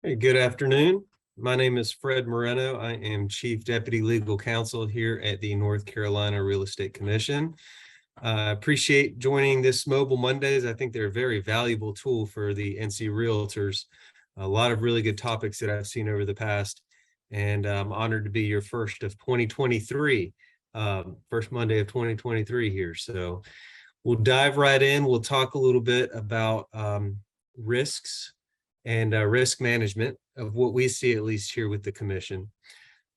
Hey, good afternoon. My name is Fred Moreno. I am Chief Deputy Legal Counsel here at the North Carolina Real Estate Commission. I appreciate joining this Mobile Mondays. I think they're a very valuable tool for the NC Realtors. A lot of really good topics that I've seen over the past, and I'm honored to be your first of 2023, first Monday of 2023 here. So we'll dive right in. We'll talk a little bit about risks and risk management of what we see, at least here with the commission.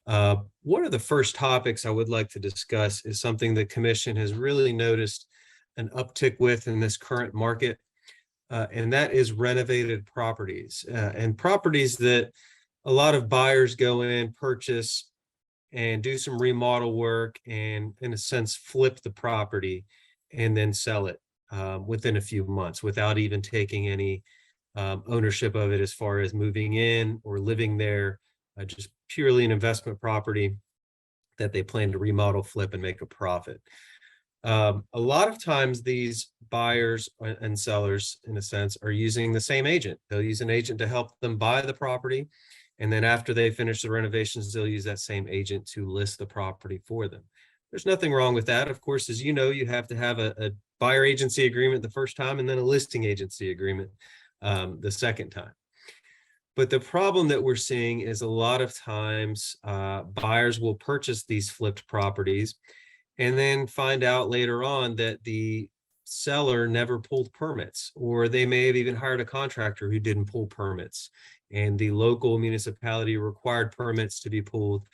One of the first topics I would like to discuss is something the commission has really noticed an uptick with in this current market, and that is renovated properties and properties that a lot of buyers go in, purchase, and do some remodel work and, in a sense, flip the property and then sell it within a few months without even taking any ownership of it as far as moving in or living there, just purely an investment property that they plan to remodel, flip, and make a profit. A lot of times these buyers and sellers, in a sense, are using the same agent. They'll use an agent to help them buy the property. And then after they finish the renovations, they'll use that same agent to list the property for them. There's nothing wrong with that. Of course, as you know, you have to have a buyer agency agreement the first time and then a listing agency agreement the second time. But the problem that we're seeing is a lot of times buyers will purchase these flipped properties and then find out later on that the seller never pulled permits, or they may have even hired a contractor who didn't pull permits, and the local municipality required permits to be pulled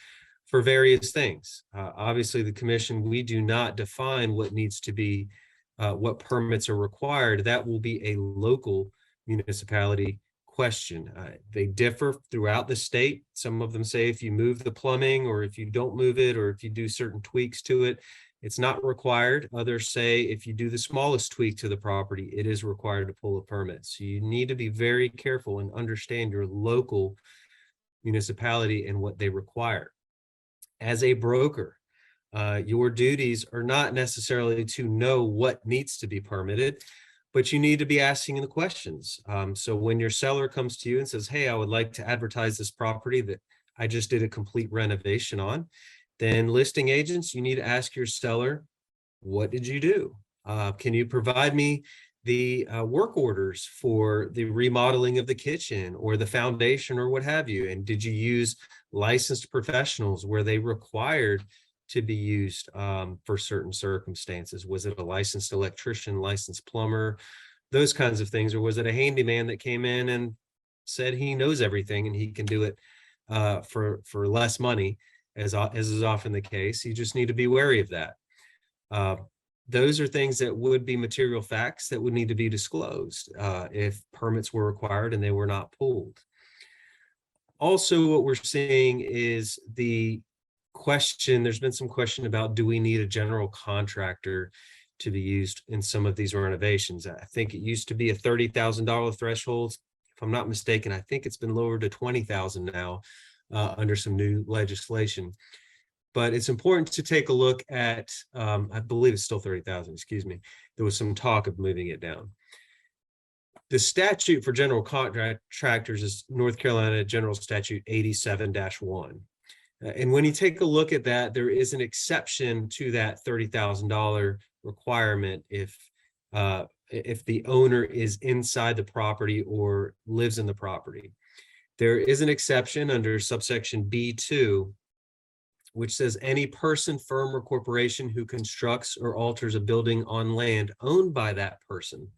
for various things. Obviously, the commission, we do not define what needs to be, what permits are required. That will be a local municipality question. They differ throughout the state. Some of them say if you move the plumbing, or if you don't move it, or if you do certain tweaks to it, it's not required. Others say if you do the smallest tweak to the property, it is required to pull a permit. So you need to be very careful and understand your local municipality and what they require. As a broker, your duties are not necessarily to know what needs to be permitted, but you need to be asking the questions. So when your seller comes to you and says, hey, I would like to advertise this property that I just did a complete renovation on, then listing agents, you need to ask your seller, what did you do? Can you provide me the work orders for the remodeling of the kitchen or the foundation or what have you? And did you use licensed professionals? Were they required to be used for certain circumstances? Was it a licensed electrician, licensed plumber, those kinds of things? Or was it a handyman that came in and said he knows everything and he can do it for less money, as is often the case? You just need to be wary of that. Those are things that would be material facts that would need to be disclosed if permits were required and they were not pulled. Also, what we're seeing is the question, there's been some question about, do we need a general contractor to be used in some of these renovations? I think it used to be a $30,000 threshold. If I'm not mistaken, I think it's been lowered to $20,000 now under some new legislation. But it's important to take a look at, I believe it's still 30,000, excuse me. There was some talk of moving it down. The statute for general contractors is North Carolina General Statute 87-1. And when you take a look at that, there is an exception to that $30,000 requirement if the owner is inside the property or lives in the property. There is an exception under subsection B2, which says any person, firm, or corporation who constructs or alters a building on land owned by that person,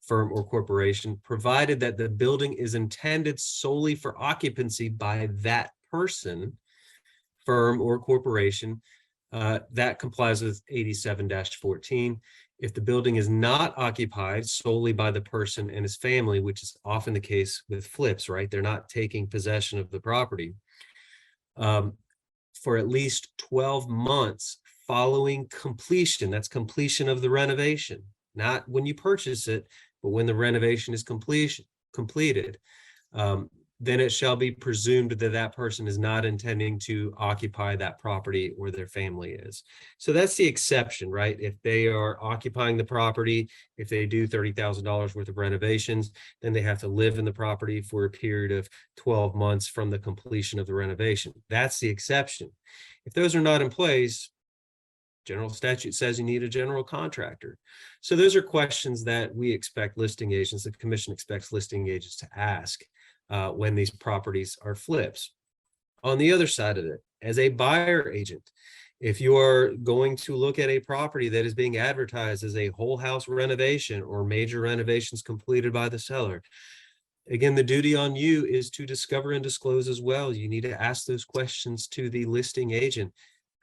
firm, or corporation, provided that the building is intended solely for occupancy by that person, firm, or corporation, that complies with 87-14. If the building is not occupied solely by the person and his family, which is often the case with flips, right? They're not taking possession of the property for at least 12 months following completion. That's completion of the renovation, not when you purchase it, but when the renovation is completed. then it shall be presumed that that person is not intending to occupy that property or their family is. So that's the exception, right? If they are occupying the property, if they do $30,000 worth of renovations, then they have to live in the property for a period of 12 months from the completion of the renovation. That's the exception. If those are not in place, general statute says you need a general contractor. So those are questions that we expect listing agents, the commission expects listing agents to ask when these properties are flips. On the other side of it, as a buyer agent, if you are going to look at a property that is being advertised as a whole house renovation or major renovations completed by the seller, again, the duty on you is to discover and disclose as well. You need to ask those questions to the listing agent.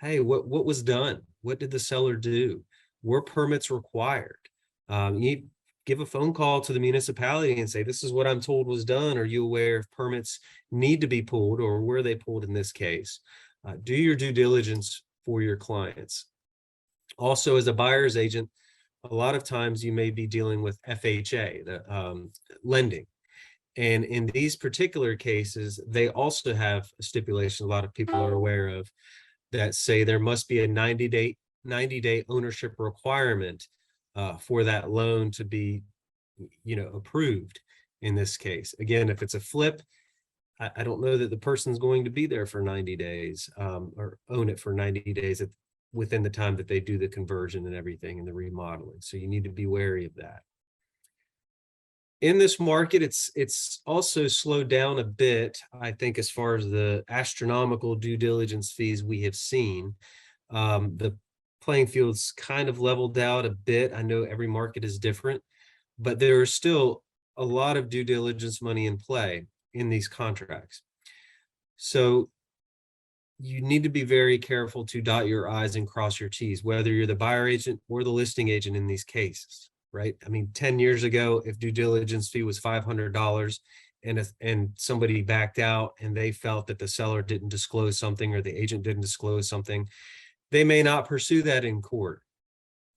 Hey, what was done? What did the seller do? Were permits required? You give a phone call to the municipality and say, this is what I'm told was done. Are you aware if permits need to be pulled, or were they pulled in this case? Do your due diligence for your clients. Also, as a buyer's agent, a lot of times you may be dealing with FHA, the lending. And in these particular cases, they also have a stipulation a lot of people are aware of that say there must be a 90-day ownership requirement for that loan to be, approved in this case. Again, if it's a flip, I don't know that the person's going to be there for 90 days or own it for 90 days within the time that they do the conversion and everything and the remodeling. So you need to be wary of that. In this market, it's also slowed down a bit, I think, as far as the astronomical due diligence fees we have seen. The playing field's kind of leveled out a bit. I know every market is different, but there is still a lot of due diligence money in play in these contracts. So you need to be very careful to dot your I's and cross your T's, whether you're the buyer agent or the listing agent in these cases. Right? I mean, 10 years ago, if due diligence fee was $500 and somebody backed out and they felt that the seller didn't disclose something or the agent didn't disclose something, they may not pursue that in court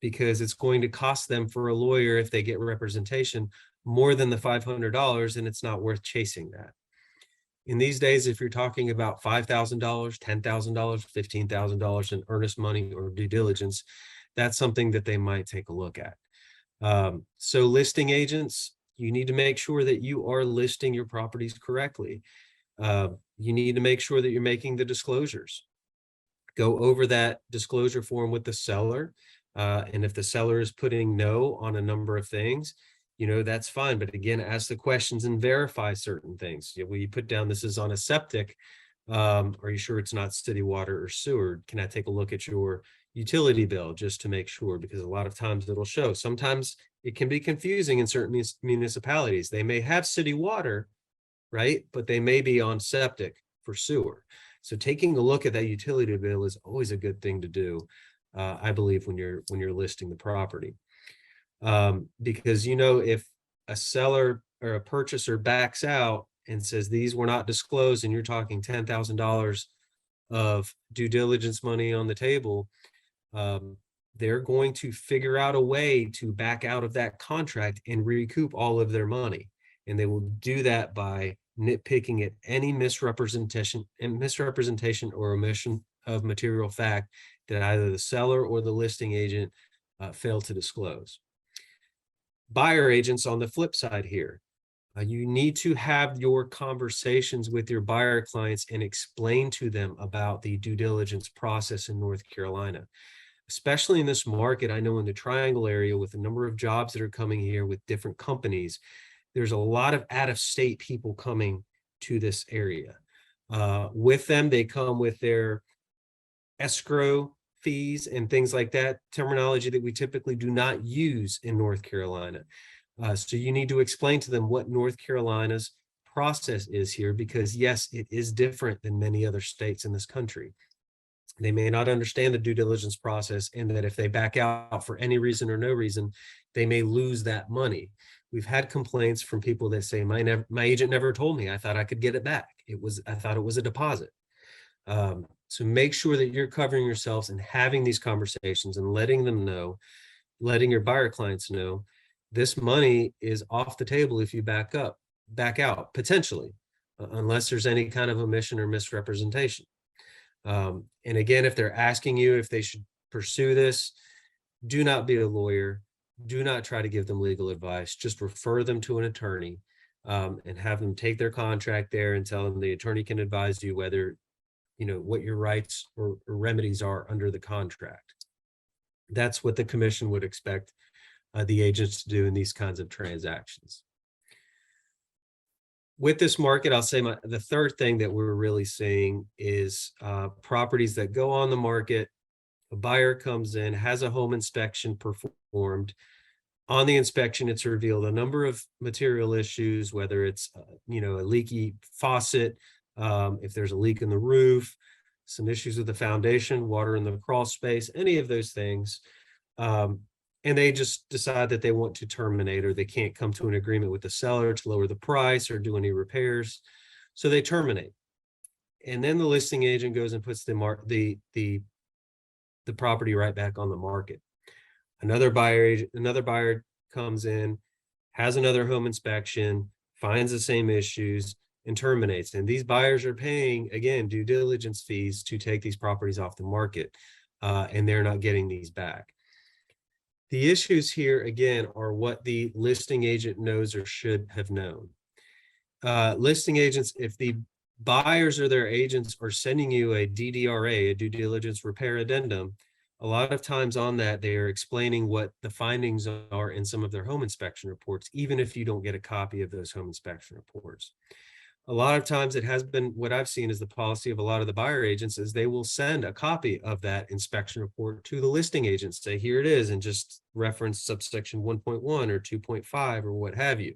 because it's going to cost them for a lawyer, if they get representation, more than the $500, and it's not worth chasing that. In these days, if you're talking about $5,000, $10,000, $15,000 in earnest money or due diligence, that's something that they might take a look at. So listing agents, you need to make sure that you are listing your properties correctly. You need to make sure that you're making the disclosures. Go over that disclosure form with the seller. And if the seller is putting no on a number of things, that's fine. But again, ask the questions and verify certain things. Will you put down this is on a septic? Are you sure it's not city water or sewer? Can I take a look at your utility bill just to make sure? Because a lot of times it'll show. Sometimes it can be confusing in certain municipalities. They may have city water, right? But they may be on septic for sewer. So taking a look at that utility bill is always a good thing to do, I believe, when you're listing the property. Because if a seller or a purchaser backs out and says these were not disclosed, and you're talking $10,000 of due diligence money on the table, they're going to figure out a way to back out of that contract and recoup all of their money. And they will do that by nitpicking at any misrepresentation or omission of material fact that either the seller or the listing agent failed to disclose. Buyer agents, on the flip side here, you need to have your conversations with your buyer clients and explain to them about the due diligence process in North Carolina. Especially in this market, I know in the Triangle area, with the number of jobs that are coming here with different companies, there's a lot of out-of-state people coming to this area. With them, they come with their escrow fees and things like that, terminology that we typically do not use in North Carolina. So you need to explain to them what North Carolina's process is here, because yes, it is different than many other states in this country. They may not understand the due diligence process, and that if they back out for any reason or no reason, they may lose that money. We've had complaints from people that say, my agent never told me. I thought I could get it back. I thought it was a deposit. So make sure that you're covering yourselves and having these conversations and letting them know, letting your buyer clients know, this money is off the table if you back out, potentially. unless there's any kind of omission or misrepresentation. And again, if they're asking you if they should pursue this, do not be a lawyer. Do not try to give them legal advice. Just refer them to an attorney, and have them take their contract there and tell them the attorney can advise you whether, what your rights or remedies are under the contract. That's what the commission would expect the agents to do in these kinds of transactions. With this market, I'll say the third thing that we're really seeing is properties that go on the market. A buyer comes in, has a home inspection performed. On the inspection, it's revealed a number of material issues, whether it's a leaky faucet, if there's a leak in the roof, some issues with the foundation, water in the crawl space, any of those things. And they just decide that they want to terminate, or they can't come to an agreement with the seller to lower the price or do any repairs. So they terminate. And then the listing agent goes and puts the property right back on the market. Another buyer comes in, has another home inspection, finds the same issues, and terminates. And these buyers are paying, again, due diligence fees to take these properties off the market, and they're not getting these back. The issues here, again, are what the listing agent knows or should have known. Listing agents, if the buyers or their agents are sending you a DDRA, a due diligence repair addendum, a lot of times on that, they are explaining what the findings are in some of their home inspection reports, even if you don't get a copy of those home inspection reports. A lot of times it has been, what I've seen is the policy of a lot of the buyer agents is they will send a copy of that inspection report to the listing agent, say, here it is, and just reference subsection 1.1 or 2.5 or what have you.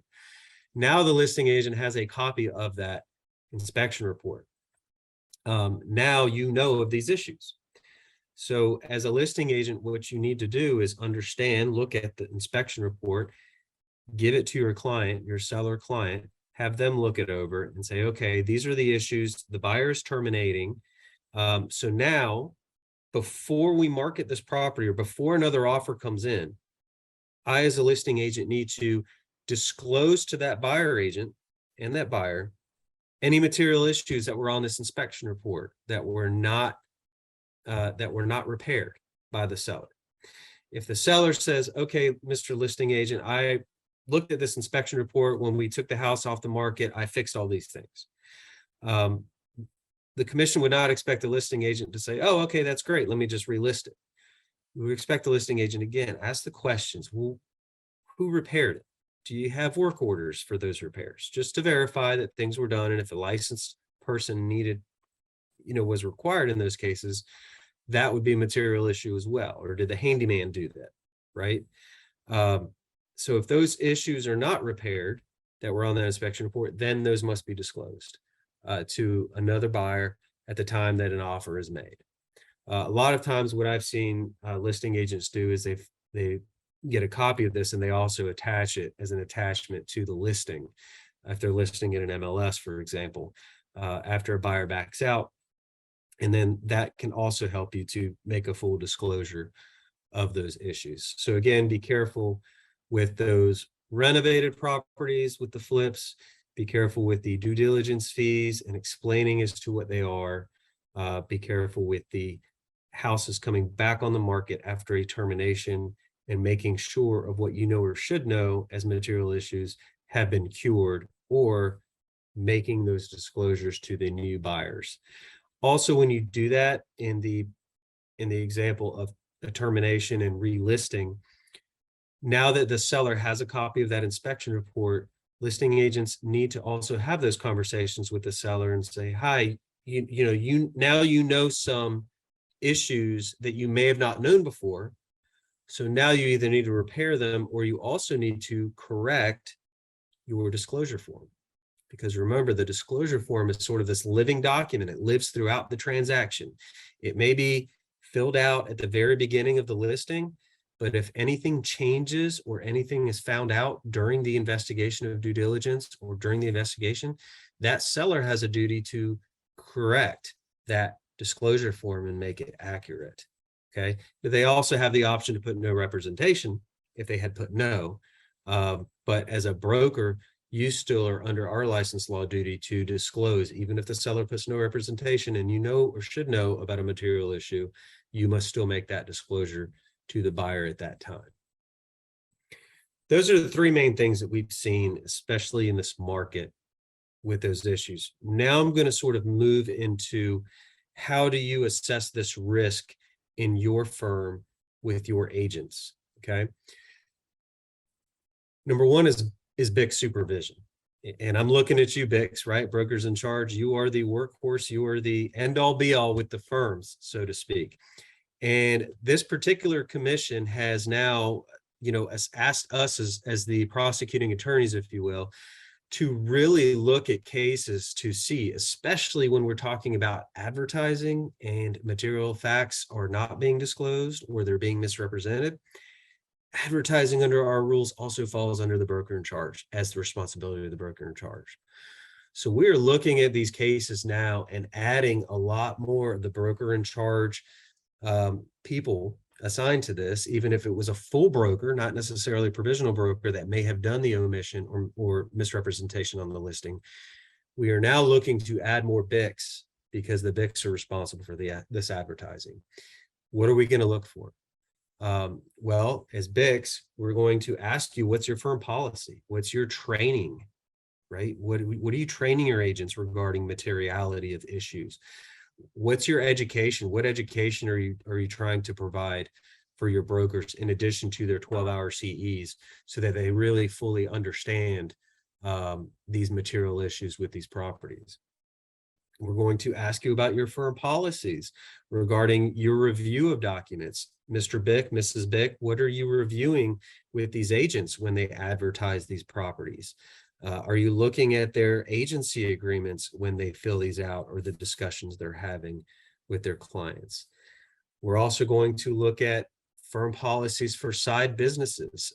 Now the listing agent has a copy of that inspection report. Now you know of these issues. So as a listing agent, what you need to do is understand, look at the inspection report, give it to your client, your seller client, have them look it over and say, okay, these are the issues, the buyer is terminating. So now, before we market this property or before another offer comes in, I, as a listing agent, need to disclose to that buyer agent and that buyer any material issues that were on this inspection report that were not repaired by the seller. If the seller says, okay, Mr. Listing Agent, I looked at this inspection report when we took the house off the market, I fixed all these things. The commission would not expect the listing agent to say, oh, okay, that's great, let me just relist it. We would expect the listing agent, again, ask the questions. Well, who repaired it? Do you have work orders for those repairs? Just to verify that things were done, and if the licensed person needed, was required in those cases, that would be a material issue as well. Or did the handyman do that, right? So if those issues are not repaired that were on that inspection report, then those must be disclosed to another buyer at the time that an offer is made. A lot of times what I've seen listing agents do is they get a copy of this and they also attach it as an attachment to the listing. If they're listing in an MLS, for example, after a buyer backs out, and then that can also help you to make a full disclosure of those issues. So again, be careful with those renovated properties, with the flips, be careful with the due diligence fees and explaining as to what they are. Be careful with the houses coming back on the market after a termination and making sure of what you know or should know as material issues have been cured, or making those disclosures to the new buyers. Also, when you do that in the example of a termination and relisting, now that the seller has a copy of that inspection report, listing agents need to also have those conversations with the seller and say, hi, you know some issues that you may have not known before. So now you either need to repair them, or you also need to correct your disclosure form. Because remember, the disclosure form is sort of this living document. It lives throughout the transaction. It may be filled out at the very beginning of the listing, but if anything changes or anything is found out during the investigation of due diligence or during the investigation, that seller has a duty to correct that disclosure form and make it accurate. Okay. But they also have the option to put no representation if they had put no. But as a broker, you still are under our license law duty to disclose, even if the seller puts no representation and you know or should know about a material issue, you must still make that disclosure to the buyer at that time. Those are the three main things that we've seen, especially in this market with those issues. Now I'm going to sort of move into how do you assess this risk in your firm with your agents, okay? Number one is BIC supervision. And I'm looking at you, BICs, right? Brokers in charge. You are the workhorse. You are the end all be all with the firms, so to speak. And this particular commission has now, asked us as the prosecuting attorneys, if you will, to really look at cases to see, especially when we're talking about advertising and material facts are not being disclosed or they're being misrepresented. Advertising under our rules also falls under the broker in charge as the responsibility of the broker in charge. So we're looking at these cases now and adding a lot more of the broker in charge people assigned to this, even if it was a full broker, not necessarily a provisional broker that may have done the omission or misrepresentation on the listing. We are now looking to add more BICs because the BICs are responsible for this advertising. What are we going to look for? Well, as BICs, we're going to ask you, what's your firm policy? What's your training, right? What are you training your agents regarding materiality of issues? What's your education? What education are you trying to provide for your brokers in addition to their 12-hour CEs so that they really fully understand these material issues with these properties? We're going to ask you about your firm policies regarding your review of documents. Mr. BIC, Mrs. BIC, what are you reviewing with these agents when they advertise these properties? Are you looking at their agency agreements when they fill these out or the discussions they're having with their clients? We're also going to look at firm policies for side businesses.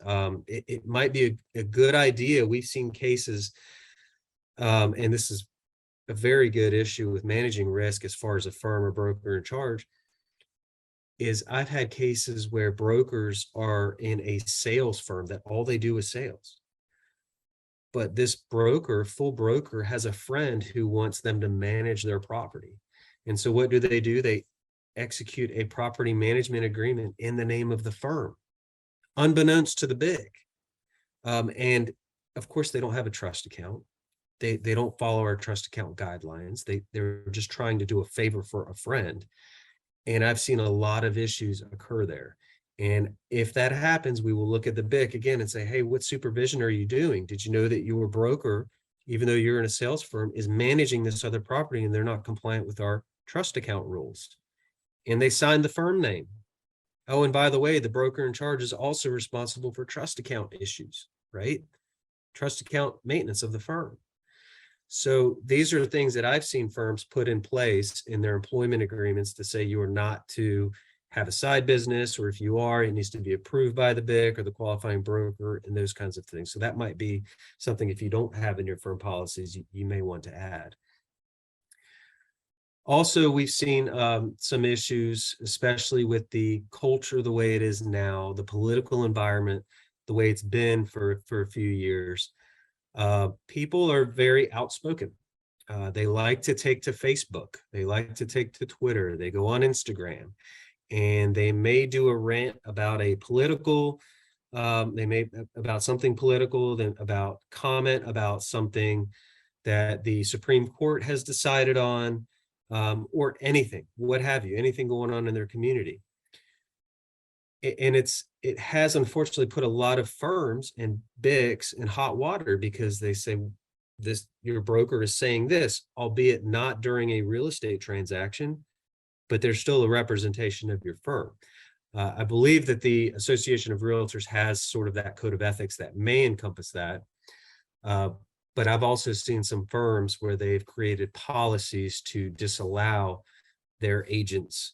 It might be a good idea. We've seen cases, and this is a very good issue with managing risk as far as a firm or broker in charge, is I've had cases where brokers are in a sales firm that all they do is sales. But this full broker has a friend who wants them to manage their property. And so what do? They execute a property management agreement in the name of the firm, unbeknownst to the BIC. And of course, they don't have a trust account. They don't follow our trust account guidelines. They're just trying to do a favor for a friend. And I've seen a lot of issues occur there. And if that happens, we will look at the BIC again and say, hey, what supervision are you doing? Did you know that your broker, even though you're in a sales firm, is managing this other property and they're not compliant with our trust account rules? And they signed the firm name. Oh, and by the way, the broker in charge is also responsible for trust account issues, right? Trust account maintenance of the firm. So these are things that I've seen firms put in place in their employment agreements to say you are not to have a side business, or if you are, it needs to be approved by the BIC or the qualifying broker and those kinds of things. So that might be something, if you don't have in your firm policies, you may want to add. Also, we've seen some issues, especially with the culture the way it is now, the political environment, the way it's been for a few years. People are very outspoken. They like to take to Facebook. They like to take to Twitter. They go on Instagram, and they may do a rant about a political, about something political, then about comment about something that the Supreme Court has decided on, or anything, what have you, anything going on in their community. And it has unfortunately put a lot of firms and BICs in hot water because they say your broker is saying this, albeit not during a real estate transaction, but there's still a representation of your firm. I believe that the Association of Realtors has sort of that code of ethics that may encompass that. But I've also seen some firms where they've created policies to disallow their agents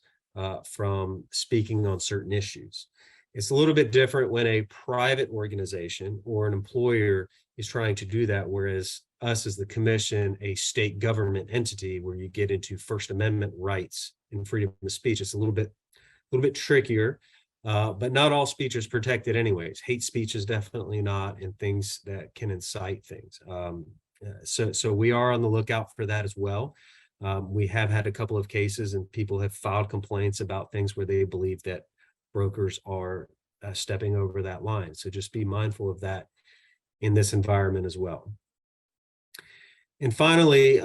from speaking on certain issues. It's a little bit different when a private organization or an employer is trying to do that, whereas us as the commission, a state government entity where you get into First Amendment rights and freedom of speech, it's a little bit trickier. But not all speech is protected anyways. Hate speech is definitely not, and things that can incite things. So we are on the lookout for that as well. We have had a couple of cases and people have filed complaints about things where they believe that brokers are stepping over that line. So just be mindful of that in this environment as well. And finally,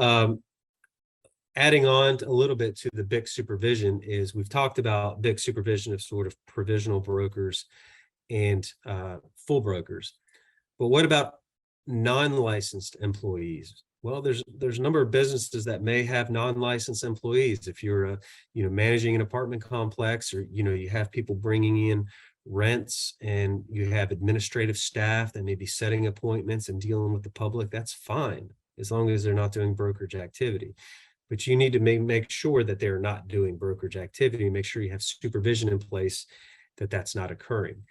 adding on a little bit to the BIC supervision is we've talked about BIC supervision of sort of provisional brokers and full brokers. But what about non-licensed employees? Well, there's a number of businesses that may have non-licensed employees. If you're managing an apartment complex, or you have people bringing in rents and you have administrative staff that may be setting appointments and dealing with the public, that's fine as long as they're not doing brokerage activity. But you need to make sure that they're not doing brokerage activity. Make sure you have supervision in place that that's not occurring.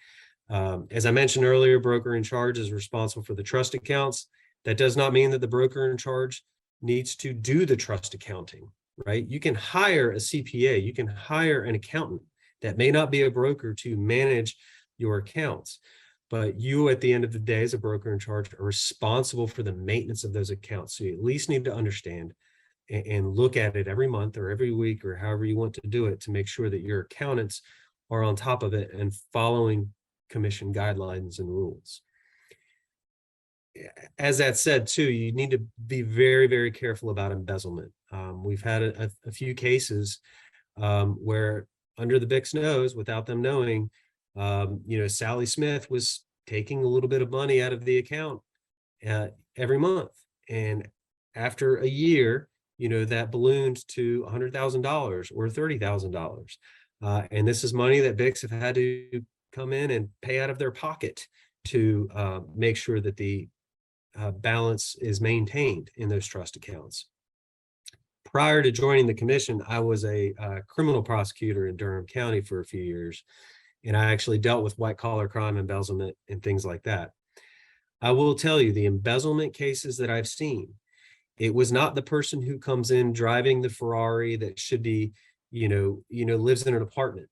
As I mentioned earlier, broker in charge is responsible for the trust accounts. That does not mean that the broker in charge needs to do the trust accounting, right? You can hire a CPA, you can hire an accountant that may not be a broker to manage your accounts. But you, at the end of the day, as a broker in charge, are responsible for the maintenance of those accounts. So you at least need to understand and look at it every month or every week or however you want to do it to make sure that your accountants are on top of it and following commission guidelines and rules. As that said, too, you need to be very, very careful about embezzlement. We've had a few cases where under the BIC's nose, without them knowing, Sally Smith was taking a little bit of money out of the account every month. And after a year, that ballooned to $100,000 or $30,000. And this is money that BICs have had to come in and pay out of their pocket to make sure that the balance is maintained in those trust accounts. Prior to joining the commission, I was a criminal prosecutor in Durham County for a few years, and I actually dealt with white collar crime, embezzlement, and things like that. I will tell you, the embezzlement cases that I've seen, it was not the person who comes in driving the Ferrari that should be, lives in an apartment.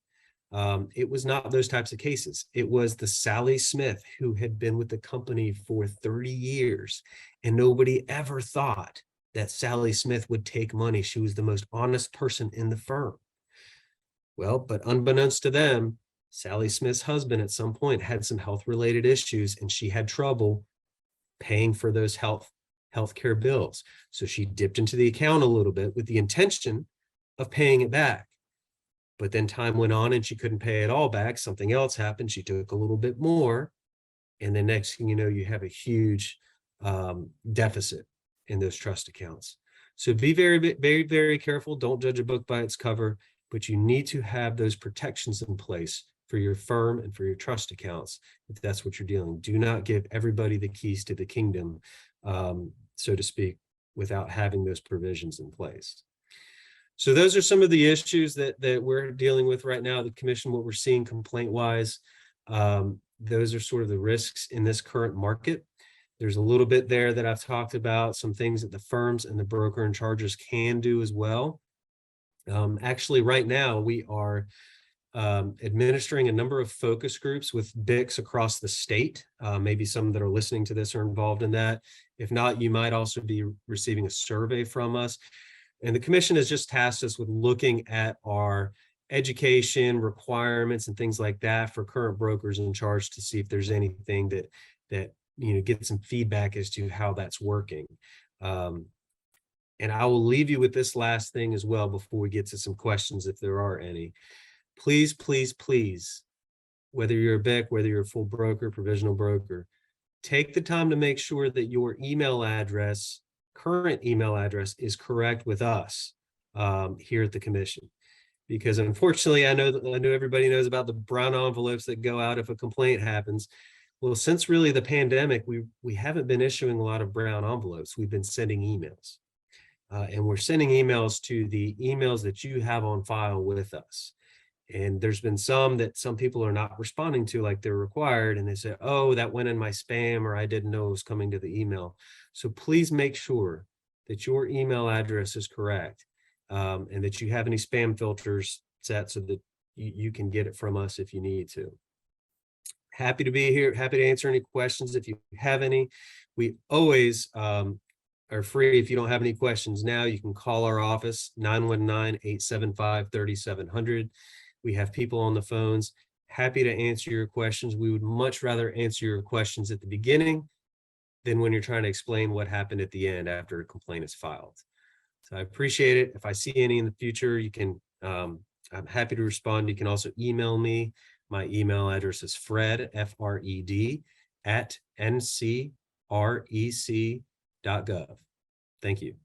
It was not those types of cases. It was the Sally Smith who had been with the company for 30 years, and nobody ever thought that Sally Smith would take money. She was the most honest person in the firm. Well, but unbeknownst to them, Sally Smith's husband at some point had some health-related issues, and she had trouble paying for those healthcare bills. So she dipped into the account a little bit with the intention of paying it back. But then time went on and she couldn't pay it all back. Something else happened. She took a little bit more. And the next thing you know, you have a huge deficit in those trust accounts. So be very, very, very careful. Don't judge a book by its cover, but you need to have those protections in place for your firm and for your trust accounts, if that's what you're dealing. Do not give everybody the keys to the kingdom, so to speak, without having those provisions in place. So those are some of the issues that we're dealing with right now, the commission, what we're seeing complaint-wise. Those are sort of the risks in this current market. There's a little bit there that I've talked about, some things that the firms and the broker and chargers can do as well. Actually, right now, we are administering a number of focus groups with BICs across the state. Maybe some that are listening to this are involved in that. If not, you might also be receiving a survey from us. And the commission has just tasked us with looking at our education requirements and things like that for current brokers in charge to see if there's anything that get some feedback as to how that's working. And I will leave you with this last thing as well before we get to some questions, if there are any. Please, please, please, whether you're a BIC, whether you're a full broker, provisional broker, take the time to make sure that your email address, current email address, is correct with us here at the commission. Because unfortunately, I know everybody knows about the brown envelopes that go out if a complaint happens. Well, since really the pandemic, we haven't been issuing a lot of brown envelopes. We've been sending emails. And we're sending emails to the emails that you have on file with us. And there's been some people are not responding to like they're required. And they say, oh, that went in my spam, or I didn't know it was coming to the email. So please make sure that your email address is correct, and that you have any spam filters set so that you can get it from us if you need to. Happy to be here. Happy to answer any questions if you have any. We always are free. If you don't have any questions now, you can call our office, 919-875-3700. We have people on the phones. Happy to answer your questions. We would much rather answer your questions at the beginning than when you're trying to explain what happened at the end after a complaint is filed. So I appreciate it. If I see any in the future, you can, I'm happy to respond. You can also email me. My email address is Fred, F-R-E-D, @ncrec.gov. Thank you.